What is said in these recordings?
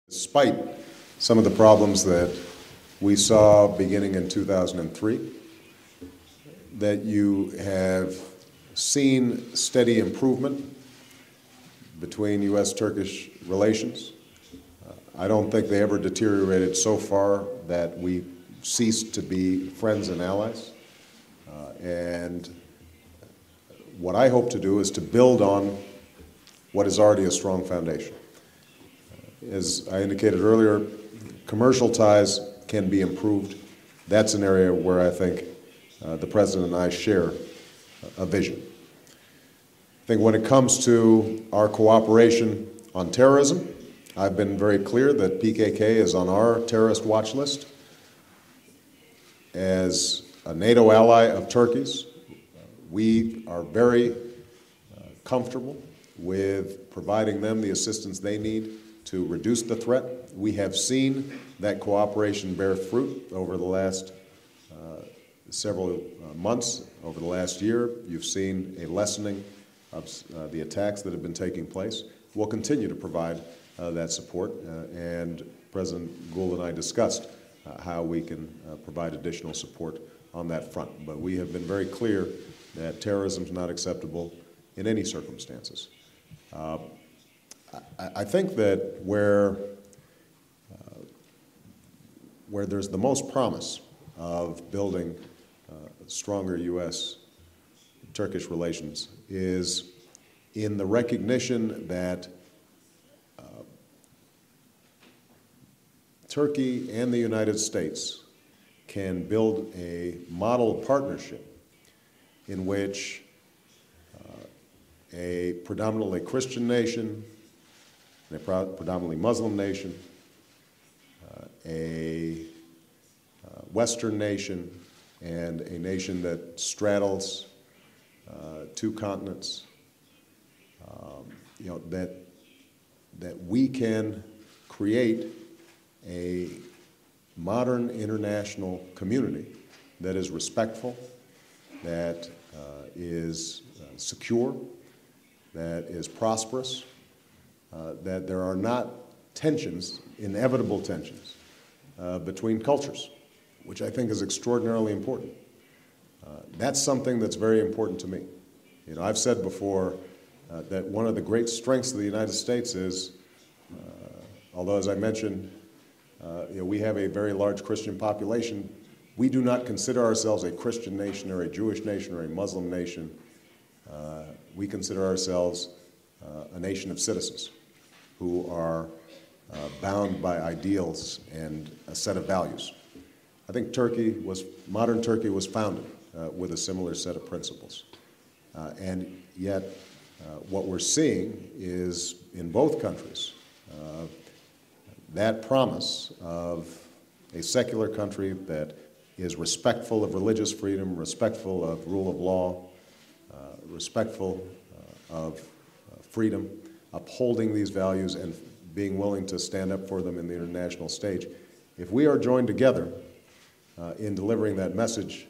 Despite some of the problems that we saw beginning in 2003, that you have seen steady improvement between U.S.-Turkish relations. I don't think they ever deteriorated so far that we ceased to be friends and allies. And what I hope to do is to build on what is already a strong foundation. As I indicated earlier, commercial ties can be improved. That's an area where I think the President and I share a vision. I think when it comes to our cooperation on terrorism, I've been very clear that PKK is on our terrorist watch list. As a NATO ally of Turkey's, we are very comfortable with providing them the assistance they need to reduce the threat. We have seen that cooperation bear fruit over the last several months, over the last year. You've seen a lessening of the attacks that have been taking place. We'll continue to provide that support, and President Gül and I discussed how we can provide additional support on that front. But we have been very clear that terrorism is not acceptable in any circumstances. I think that where there's the most promise of building stronger U.S.-Turkish relations is in the recognition that Turkey and the United States can build a model partnership in which a predominantly Christian nation, a predominantly Muslim nation, a Western nation, and a nation that straddles two continents, that we can create a modern international community that is respectful, that is secure, that is prosperous, that there are not tensions, inevitable tensions, between cultures, which I think is extraordinarily important. That's something that's very important to me. You know, I've said before that one of the great strengths of the United States is, although as I mentioned, we have a very large Christian population, we do not consider ourselves a Christian nation or a Jewish nation or a Muslim nation. We consider ourselves a nation of citizens who are bound by ideals and a set of values. I think modern Turkey was founded with a similar set of principles. And yet, what we're seeing is, in both countries, that promise of a secular country that is respectful of religious freedom, respectful of rule of law, respectful of freedom, upholding these values and being willing to stand up for them in the international stage. If we are joined together in delivering that message,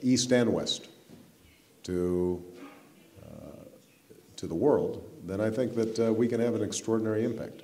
east and west, to the world, then I think that we can have an extraordinary impact.